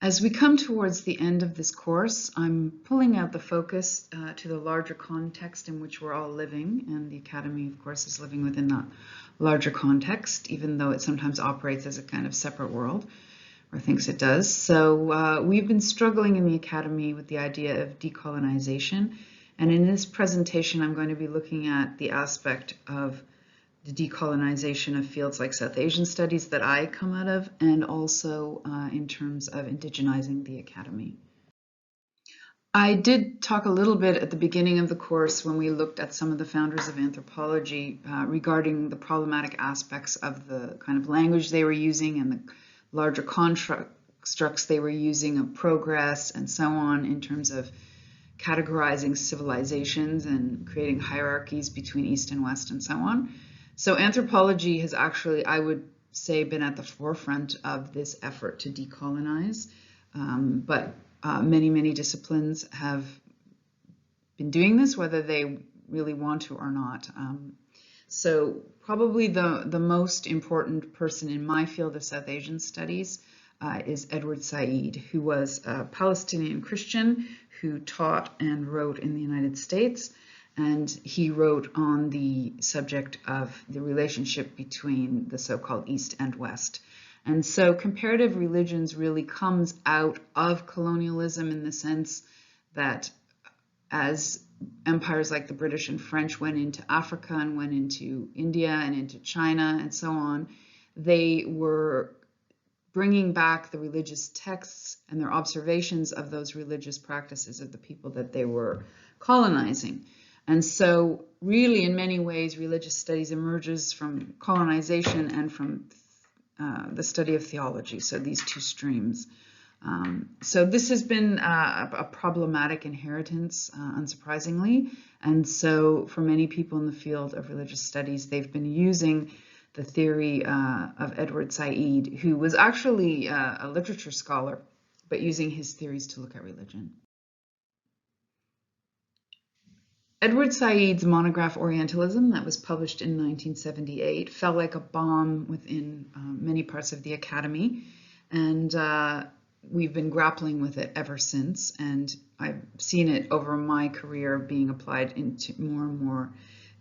As we come towards the end of this course, I'm pulling out the focus to the larger context in which we're all living, and the Academy, of course, is living within that larger context, even though it sometimes operates as a kind of separate world, or thinks it does. So we've been struggling in the Academy with the idea of decolonization, and in this presentation I'm going to be looking at the aspect of the decolonization of fields like South Asian studies that I come out of, and also in terms of indigenizing the Academy. I did talk a little bit at the beginning of the course when we looked at some of the founders of anthropology regarding the problematic aspects of the kind of language they were using and the larger constructs they were using of progress and so on in terms of categorizing civilizations and creating hierarchies between East and West and so on. So anthropology has actually, I would say, been at the forefront of this effort to decolonize, but many disciplines have been doing this, whether they really want to or not. So probably the most important person in my field of South Asian studies is Edward Said, who was a Palestinian Christian who taught and wrote in the United States. And he wrote on the subject of the relationship between the so-called East and West. And so comparative religions really comes out of colonialism in the sense that as empires like the British and French went into Africa and went into India and into China and so on, they were bringing back the religious texts and their observations of those religious practices of the people that they were colonizing. And so really, in many ways, religious studies emerges from colonization and from the study of theology, so these two streams. So this has been a problematic inheritance, unsurprisingly. And so for many people in the field of religious studies, they've been using the theory of Edward Said, who was actually a literature scholar, but using his theories to look at religion. Edward Said's monograph Orientalism, that was published in 1978, fell like a bomb within many parts of the Academy, and we've been grappling with it ever since, and I've seen it over my career being applied into more and more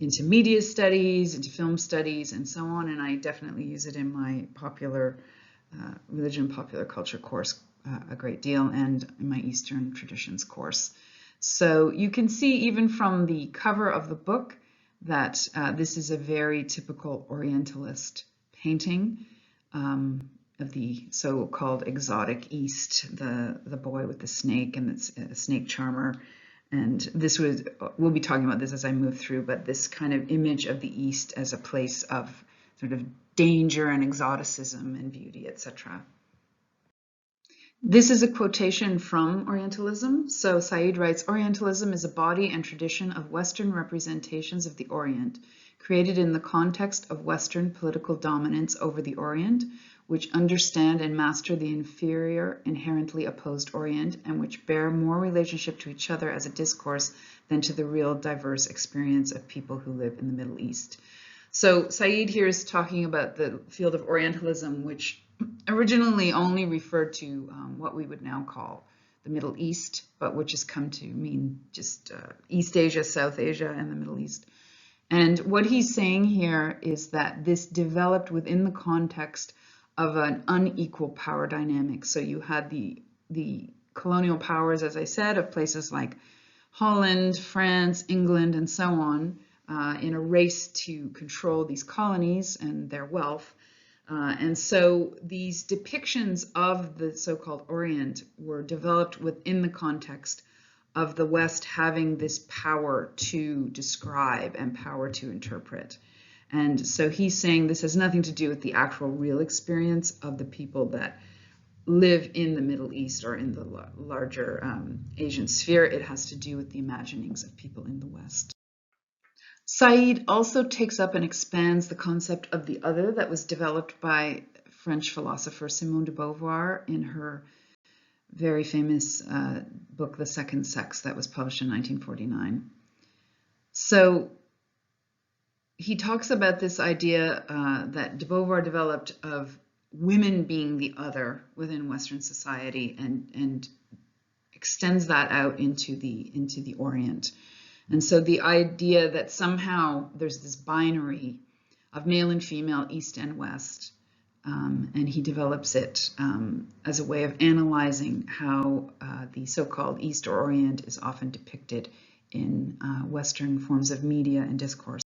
into media studies, into film studies, and so on, and I definitely use it in my popular religion and popular culture course a great deal, and in my Eastern traditions course. So you can see even from the cover of the book that this is a very typical Orientalist painting of the so-called exotic East, the boy with the snake and the snake charmer. And this was, we'll be talking about this as I move through, but this kind of image of the East as a place of sort of danger and exoticism and beauty, etc. This is a quotation from Orientalism. So Said writes, "Orientalism is a body and tradition of Western representations of the Orient, created in the context of Western political dominance over the Orient, which understand and master the inferior, inherently opposed Orient, and which bear more relationship to each other as a discourse than to the real diverse experience of people who live in the Middle East." So Said here is talking about the field of Orientalism, which originally only referred to what we would now call the Middle East, but which has come to mean just East Asia, South Asia, and the Middle East. And what he's saying here is that this developed within the context of an unequal power dynamic. So you had the colonial powers, as I said, of places like Holland, France, England, and so on, in a race to control these colonies and their wealth. And so these depictions of the so-called Orient were developed within the context of the West having this power to describe and power to interpret. And so he's saying this has nothing to do with the actual real experience of the people that live in the Middle East or in the larger Asian sphere. It has to do with the imaginings of people in the West. Said also takes up and expands the concept of the other that was developed by French philosopher Simone de Beauvoir in her very famous book, The Second Sex, that was published in 1949. So he talks about this idea that de Beauvoir developed of women being the other within Western society, and extends that out into the Orient. And so the idea that somehow there's this binary of male and female, East and West, and he develops it as a way of analyzing how the so-called East or Orient is often depicted in Western forms of media and discourse.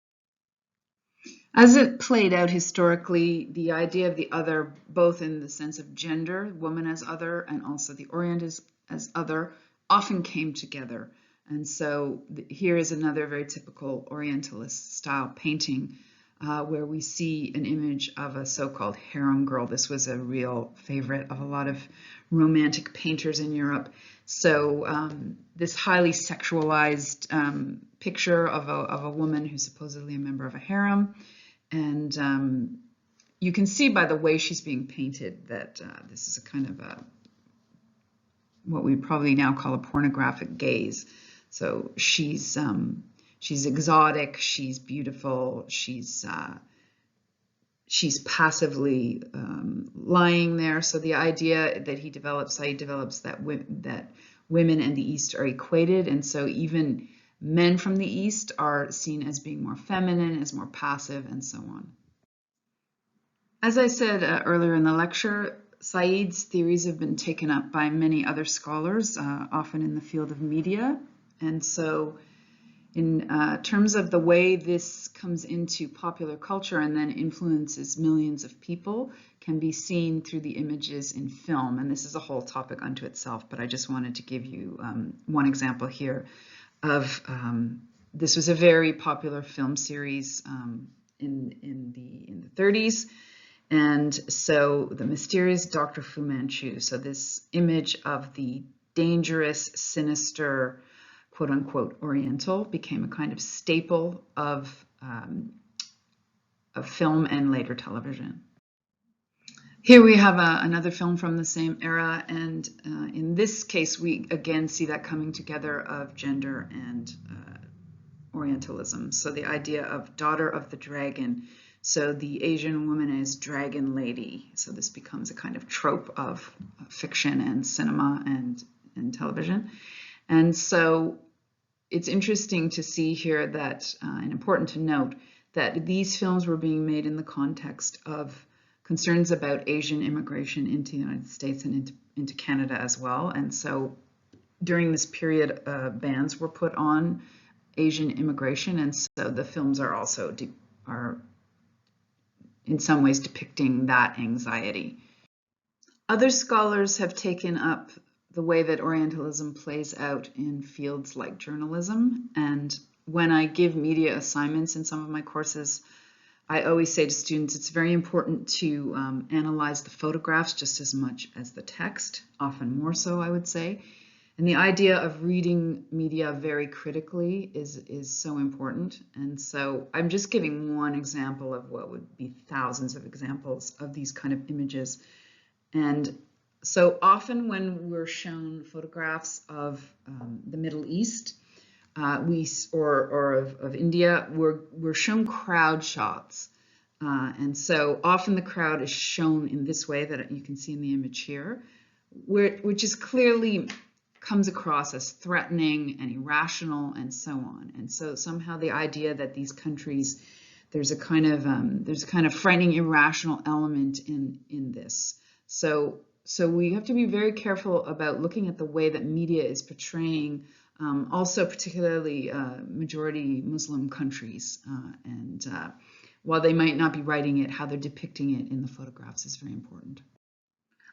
As it played out historically, the idea of the other, both in the sense of gender, woman as other, and also the Orient as other, often came together. And so here is another very typical Orientalist style painting where we see an image of a so-called harem girl. This was a real favorite of a lot of romantic painters in Europe. So this highly sexualized picture of a woman who's supposedly a member of a harem. And you can see by the way she's being painted that this is a kind of what we probably now call a pornographic gaze. So she's exotic, she's beautiful, she's passively lying there. So the idea that Said develops that women and the East are equated, and so even men from the East are seen as being more feminine, as more passive, and so on. As I said earlier in the lecture, Said's theories have been taken up by many other scholars, often in the field of media. And so in terms of the way this comes into popular culture and then influences millions of people, can be seen through the images in film. And this is a whole topic unto itself, but I just wanted to give you one example here of this was a very popular film series in the 30s. And so the mysterious Dr. Fu Manchu. So this image of the dangerous, sinister, quote unquote, Oriental became a kind of staple of film and later television. Here we have another film from the same era, and in this case we again see that coming together of gender and Orientalism. So the idea of daughter of the dragon. So the Asian woman is dragon lady. So this becomes a kind of trope of fiction and cinema and television. And so it's interesting to see here that, and important to note, that these films were being made in the context of concerns about Asian immigration into the United States and into Canada as well. And so during this period, bans were put on Asian immigration, and so the films are also are in some ways depicting that anxiety. Other scholars have taken up the way that Orientalism plays out in fields like journalism, and when I give media assignments in some of my courses, I always say to students it's very important to analyze the photographs just as much as the text, often more so, I would say. And the idea of reading media very critically is so important. And so I'm just giving one example of what would be thousands of examples of these kind of images. And so often when we're shown photographs of the Middle East or of India, we're shown crowd shots. And so often the crowd is shown in this way that you can see in the image here, which is clearly comes across as threatening and irrational and so on. And so somehow the idea that these countries, there's a kind of frightening irrational element in this. So we have to be very careful about looking at the way that media is portraying also particularly majority Muslim countries. And while they might not be writing it, how they're depicting it in the photographs is very important.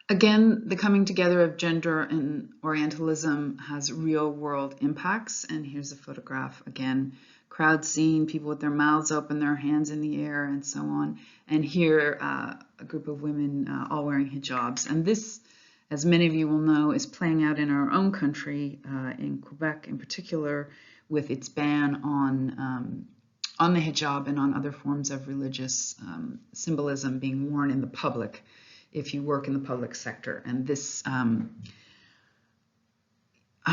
Again, the coming together of gender and Orientalism has real world impacts. And here's a photograph again, crowd scene, people with their mouths open, their hands in the air and so on. And here a group of women all wearing hijabs. And this, as many of you will know, is playing out in our own country, in Quebec in particular, with its ban on the hijab and on other forms of religious symbolism being worn in the public if you work in the public sector. And this,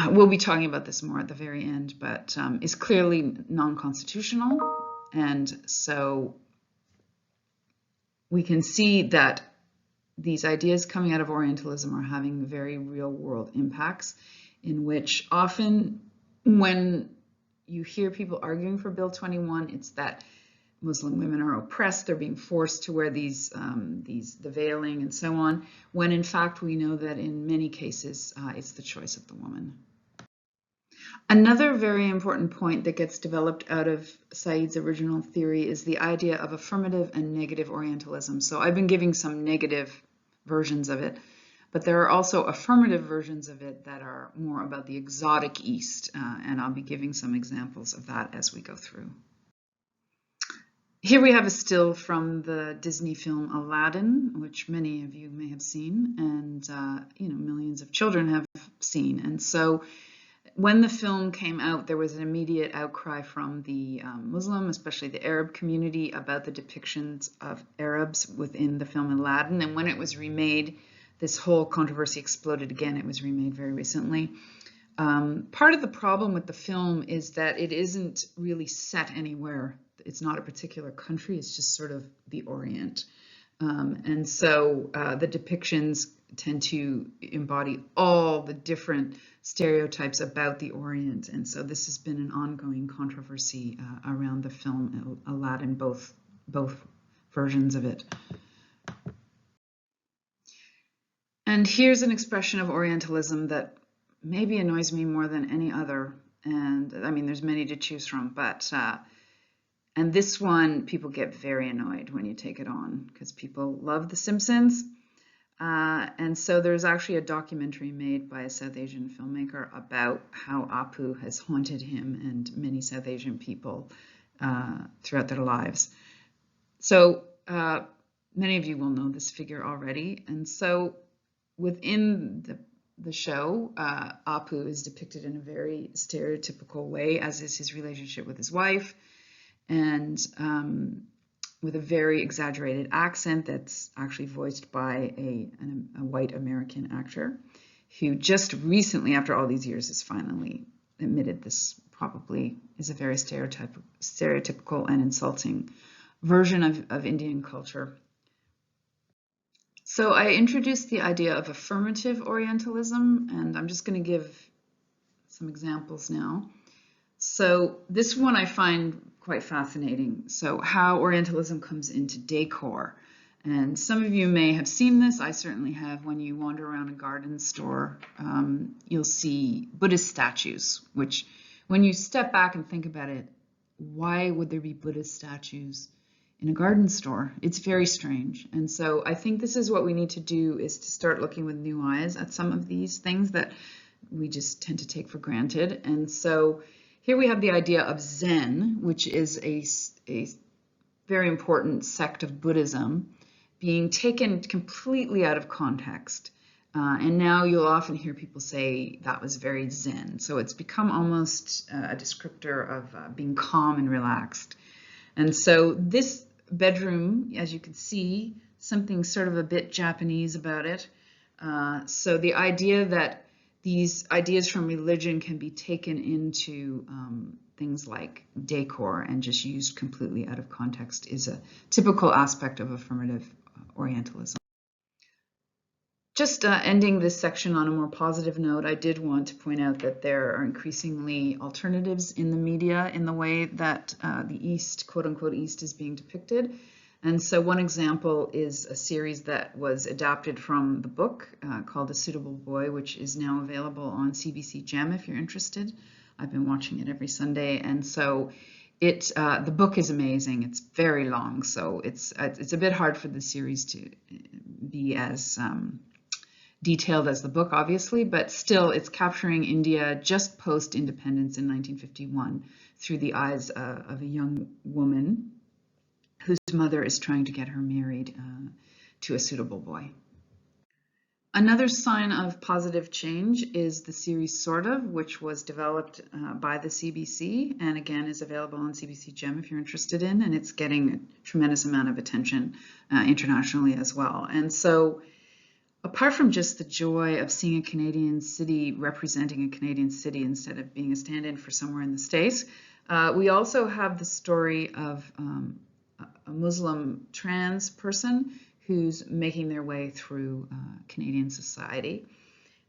we'll be talking about this more at the very end, but is clearly non-constitutional. And so we can see that these ideas coming out of Orientalism are having very real world impacts, in which often when you hear people arguing for Bill 21, it's that Muslim women are oppressed, they're being forced to wear the veiling and so on, when in fact we know that in many cases it's the choice of the woman. Another very important point that gets developed out of Said's original theory is the idea of affirmative and negative Orientalism. So I've been giving some negative versions of it, but there are also affirmative versions of it that are more about the exotic East, and I'll be giving some examples of that as we go through. Here we have a still from the Disney film Aladdin, which many of you may have seen, and millions of children have seen. And so when the film came out, there was an immediate outcry from the Muslim, especially the Arab community, about the depictions of Arabs within the film Aladdin. And when it was remade, this whole controversy exploded again. It was remade very recently. Part of the problem with the film is that it isn't really set anywhere. It's not a particular country, it's just sort of the Orient. And so the depictions tend to embody all the different stereotypes about the Orient. And so this has been an ongoing controversy around the film Aladdin, both versions of it. And here's an expression of Orientalism that maybe annoys me more than any other. And I mean, there's many to choose from, but and this one, people get very annoyed when you take it on because people love The Simpsons. And so there's actually a documentary made by a South Asian filmmaker about how Apu has haunted him and many South Asian people throughout their lives. So many of you will know this figure already. And so within the show, Apu is depicted in a very stereotypical way, as is his relationship with his wife, and with a very exaggerated accent that's actually voiced by a white American actor who just recently, after all these years, has finally admitted this probably is a very stereotypical and insulting version of Indian culture. So I introduced the idea of affirmative Orientalism, and I'm just going to give some examples now. So this one I find quite fascinating. So how Orientalism comes into decor. And some of you may have seen this. I certainly have. When you wander around a garden store, you'll see Buddhist statues, which when you step back and think about it, why would there be Buddhist statues in a garden store? It's very strange. And so I think this is what we need to do, is to start looking with new eyes at some of these things that we just tend to take for granted. And so here we have the idea of Zen, which is a very important sect of Buddhism, being taken completely out of context. And now you'll often hear people say that was very Zen. So it's become almost a descriptor of being calm and relaxed. And so this bedroom, as you can see, something sort of a bit Japanese about it. So the idea that these ideas from religion can be taken into things like decor and just used completely out of context is a typical aspect of affirmative Orientalism. Just ending this section on a more positive note, I did want to point out that there are increasingly alternatives in the media in the way that the East, quote-unquote East, is being depicted. And so one example is a series that was adapted from the book called A Suitable Boy, which is now available on CBC Gem if you're interested. I've been watching it every Sunday. And so the book is amazing. It's very long, so it's a bit hard for the series to be as detailed as the book, obviously, but still it's capturing India just post-independence in 1951 through the eyes of a young woman whose mother is trying to get her married to a suitable boy. Another sign of positive change is the series Sort of, which was developed by the CBC and again is available on CBC Gem if you're interested in, and it's getting a tremendous amount of attention internationally as well. And so apart from just the joy of seeing a Canadian city representing a Canadian city instead of being a stand-in for somewhere in the States, we also have the story of a Muslim trans person who's making their way through Canadian society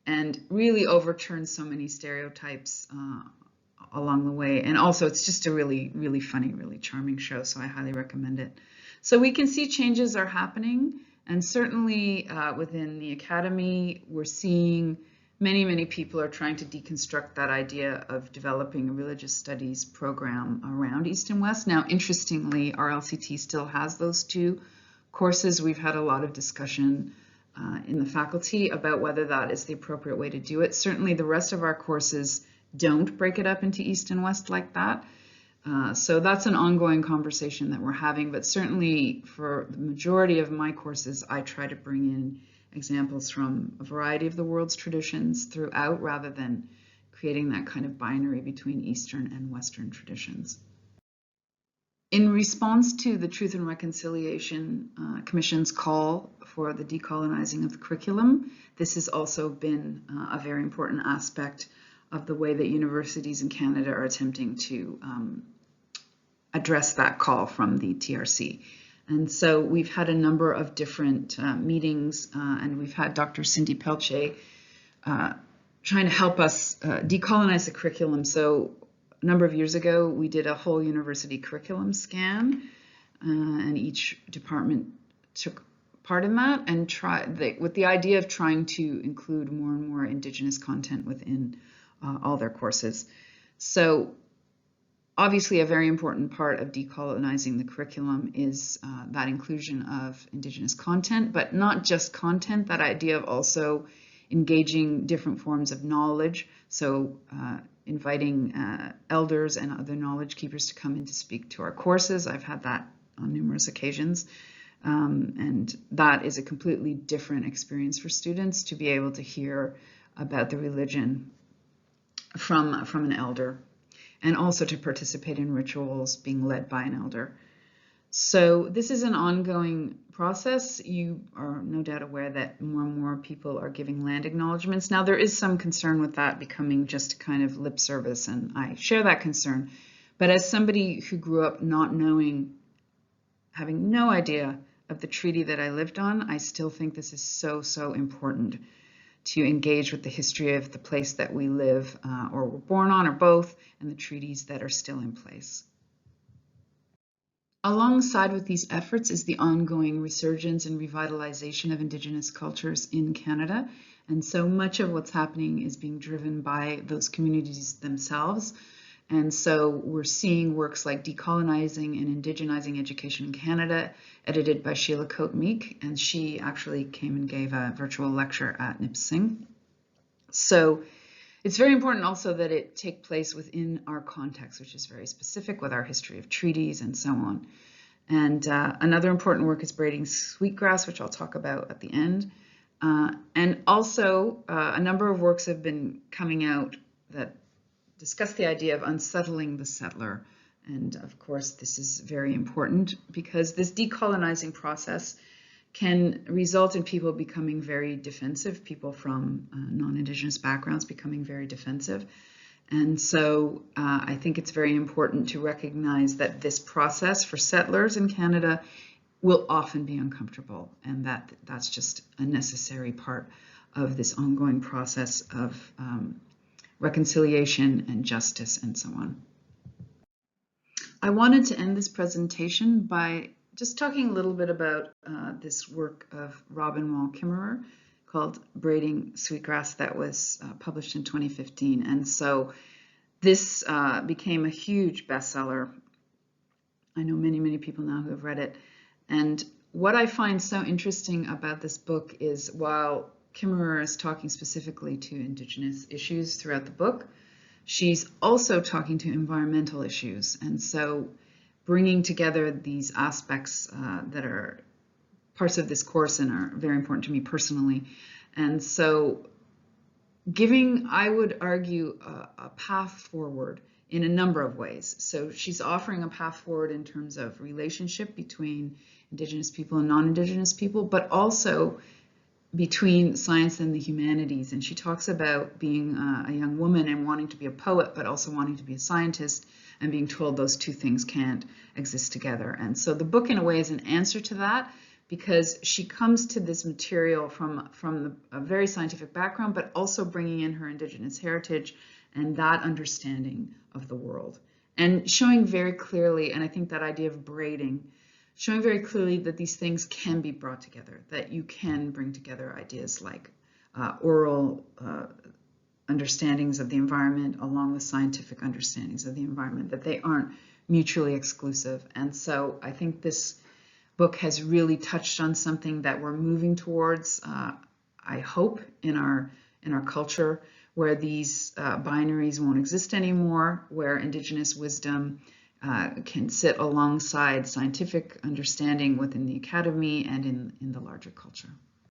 and really overturns so many stereotypes along the way. And also it's just a really, really funny, really charming show, so I highly recommend it. So we can see changes are happening, and certainly within the Academy, we're seeing many people are trying to deconstruct that idea of developing a religious studies program around East and West. Now, interestingly, our LCT still has those two courses. We've had a lot of discussion in the faculty about whether that is the appropriate way to do it. Certainly the rest of our courses don't break it up into East and West like that. So that's an ongoing conversation that we're having, but certainly for the majority of my courses, I try to bring in examples from a variety of the world's traditions throughout, rather than creating that kind of binary between Eastern and Western traditions. In response to the Truth and Reconciliation Commission's call for the decolonizing of the curriculum, this has also been a very important aspect of the way that universities in Canada are attempting to address that call from the TRC. And so we've had a number of different meetings, and we've had Dr. Cindy Pelche trying to help us decolonize the curriculum. So a number of years ago, we did a whole university curriculum scan, and each department took part in that and with the idea of trying to include more and more Indigenous content within all their courses. So obviously a very important part of decolonizing the curriculum is that inclusion of Indigenous content, but not just content, that idea of also engaging different forms of knowledge. So inviting elders and other knowledge keepers to come in to speak to our courses. I've had that on numerous occasions. And that is a completely different experience for students, to be able to hear about the religion from an elder, and also to participate in rituals being led by an elder. So this is an ongoing process. You are no doubt aware that more and more people are giving land acknowledgements. Now, there is some concern with that becoming just kind of lip service, and I share that concern. But as somebody who grew up not knowing, having no idea of the treaty that I lived on, I still think this is so important to engage with the history of the place that we live or were born on, or both, and the treaties that are still in place. Alongside with these efforts is the ongoing resurgence and revitalization of Indigenous cultures in Canada. And so much of what's happening is being driven by those communities themselves. And so we're seeing works like Decolonizing and Indigenizing Education in Canada, edited by Sheila Coate-Meek, and she actually came and gave a virtual lecture at Nipissing. So it's very important also that it take place within our context, which is very specific with our history of treaties and so on. And another important work is Braiding Sweetgrass, which I'll talk about at the end. And also a number of works have been coming out that discuss the idea of unsettling the settler. And of course, this is very important because this decolonizing process can result in people becoming very defensive, people from non-Indigenous backgrounds becoming very defensive. And so I think it's very important to recognize that this process for settlers in Canada will often be uncomfortable, and that's just a necessary part of this ongoing process of reconciliation and justice and so on. I wanted to end this presentation by just talking a little bit about this work of Robin Wall Kimmerer called Braiding Sweetgrass that was published in 2015. And so this became a huge bestseller. I know many people now who have read it. And what I find so interesting about this book is, while Kimmerer is talking specifically to Indigenous issues throughout the book, she's also talking to environmental issues. And so bringing together these aspects that are parts of this course and are very important to me personally. And so giving, I would argue, a path forward in a number of ways. So she's offering a path forward in terms of relationship between Indigenous people and non-Indigenous people, but also between science and the humanities. And she talks about being a young woman and wanting to be a poet, but also wanting to be a scientist, and being told those two things can't exist together. And so the book, in a way, is an answer to that, because she comes to this material from a very scientific background, but also bringing in her Indigenous heritage and that understanding of the world. And showing very clearly, and I think that idea of braiding, showing very clearly that these things can be brought together, that you can bring together ideas like oral understandings of the environment along with scientific understandings of the environment, that they aren't mutually exclusive. And so I think this book has really touched on something that we're moving towards, I hope, in our culture, where these binaries won't exist anymore, where Indigenous wisdom can sit alongside scientific understanding within the academy and in the larger culture.